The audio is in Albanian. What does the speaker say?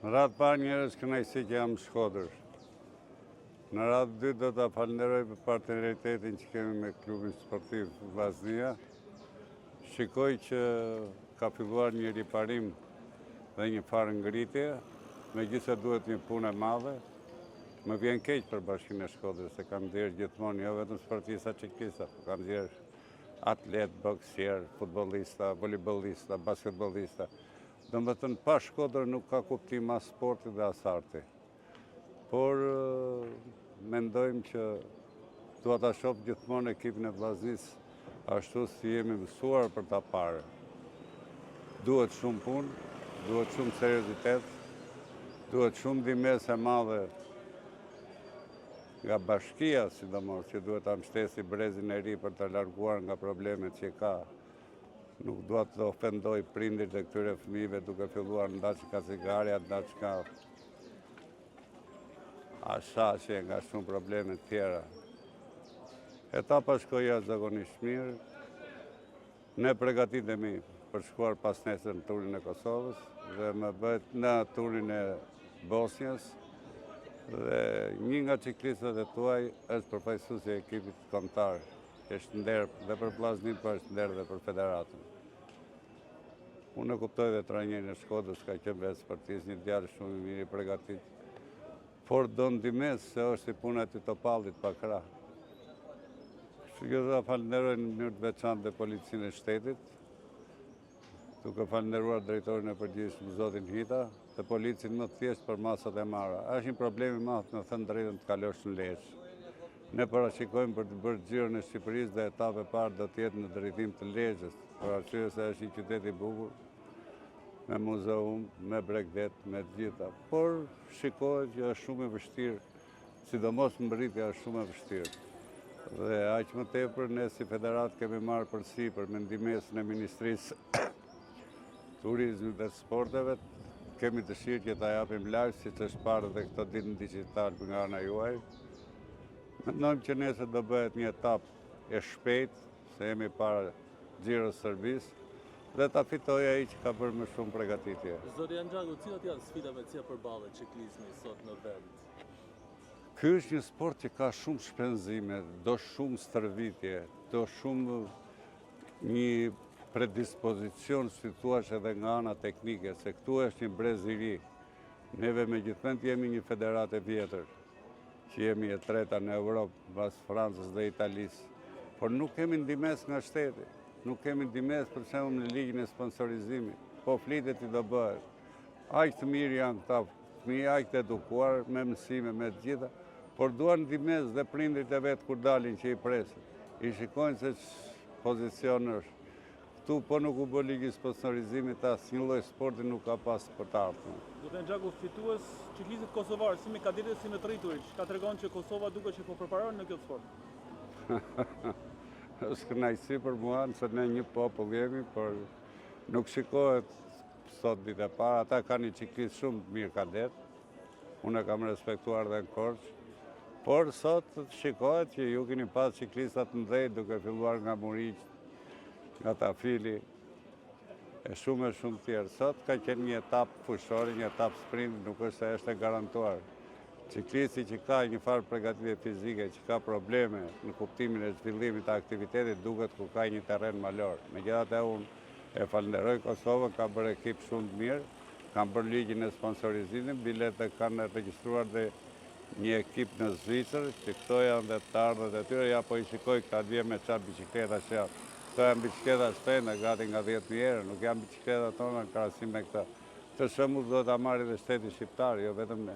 Në radhë parë njerëz kënaqësi që jam Shkodër. Në radhë dytë do ta falenderoj për partneritetin që kemi me klubin sportiv Vllaznia. Shikoj që ka filluar një riparim dhe një farë ngritje, megjithëse duhet një punë e madhe. Më vjen keq për Bashkinë e Shkodrës se kanë nxjerrë gjithmonë jo vetëm sportista çiklista, por kanë nxjerrë atlet, boksier, futbollista, voleybollista, basketbollista. Domethënë pa Shkodër nuk ka kuptim as sporti dhe as arti. Por mendojmë që dua ta shoh gjithmonë ekipin e Vllaznisë ashtu si jemi mësuar për ta parë. Duhet shumë punë, duhet shumë seriozitet, duhet shumë ndihmës e madhe nga bashkia, sidomos, që duhet ta mbështesi brezin e ri për ta larguar nga problemet që ka. Nuk dua të ofendoj prindërit e këtyre fëmijëve duke filluar ndaçka cigaria, ndaçka ashashje, nga shumë probleme të tjera. Etapa shkoi jashtëzakonisht mirë. Ne përgatitemi për shkuar pas nesër në turin e Kosovës dhe më bëhet në turin e Bosnjës. Dhe një nga ciklistët e tuaj është përfaqësuesi i ekipit kombëtar. Është nder dhe për Vllaznin, por është nder dhe për federatën. Unë e kuptoj dhe trajnerin e Shkodrës ka qenë vetë sportist, një djalë shumë i mirë i përgatitur. Por do ndihmës se është i puna e topallit pa krah. Kështu që do ta falenderoj në mënyrë të veçantë dhe Policinë e Shtetit, duke falenderuar drejtorin e përgjithshëm zotin Hita, dhe policin më thjesht për masat e marra. Është një problem i madh, në thënë drejtën, të kalosh në Lezhë. Ne parashikojmë për të bërë xhiron e Shqipërisë dhe etapa e parë do të jetë në drejtim të Lezhës, për arsye se është një qytet i bukur, me muzeum, me bregdet, me të gjitha. Por shikohet që është shumë e vështirë, sidomos mbërritja është shumë e vështirë. Dhe aq më tepër ne si federat kemi marrë përsipër me ndihmën e Ministrisë Turizmit dhe Sporteve, kemi dëshirë që ta japim lagj, siç është parë dhe këto ditë në digital nga ana juaj. Mendojmë që nesër do bëhet një etapë e shpejtë, se jemi para Xhiros Serbisë, dhe ta fitojë ai që ka bërë më shumë përgatitje. Zoti Janxhaku, cilat janë sfidat me të cilat përballet ciklizmi sot në vend? Ky është një sport që ka shumë shpenzime, do shumë stërvitje, do shumë një predispozicion, si thua, edhe nga ana teknike, se këtu është një brez i ri. Neve megjithëse jemi një federatë e vjetër, që jemi e treta në Europë, pas Francës dhe Italisë, por nuk kemi ndihmës nga shteti, nuk kemi ndihmës për shembull në ligjin e sponsorizimit, po flitet i do bëhet. Aq të mirë janë këta fëmijë, aq të edukuar, me mësime, me të gjitha, por duan ndihmës dhe prindrit e vet kur dalin që i presin. I shikojnë se pozicion është. Këtu po nuk u bë ligji sponsorizimit, asnjë lloj sporti nuk ka pas për të ardhmen. Zoti Janxhaku, fitues ciklistët kosovar, si me kadetët si me të rriturit, ka tregon që Kosova duket që po përparon në këtë sport. Është kënaqësi për mua, se ne një popull jemi, por nuk shikohet sot ditë e parë. Ata kanë një ciklist shumë mirë kadet, unë e kam respektuar dhe në Korçë, por sot shikohet që ju keni pas ciklistat të mëdhenj duke filluar nga Muriq, nga Tafili, e shumë tjerë. Sot ka qenë një etapë fushore, një etapë sprint, nuk është se është e garantuar. Ciklisti që ka një farë përgatitje fizike, që ka probleme në kuptimin e zhvillimit të aktivitetit, duket ku ka një terren malor. Megjithatë unë e falenderoj Kosovën, ka bërë ekip shumë të mirë, kanë bërë ligjin e sponsorizimit, biletë kanë regjistruar dhe një ekip në Zvicër, që këto janë dhe të ardhët e tyre, ja po i shikoj këta dje me çfarë bicikleta që janë. Këto janë bicikleta shpejta, gati nga 10.000 euro, nuk janë bicikleta tona në krahasim me këta. Të shembull duhet ta marrë edhe shteti shqiptar, jo vetëm ne.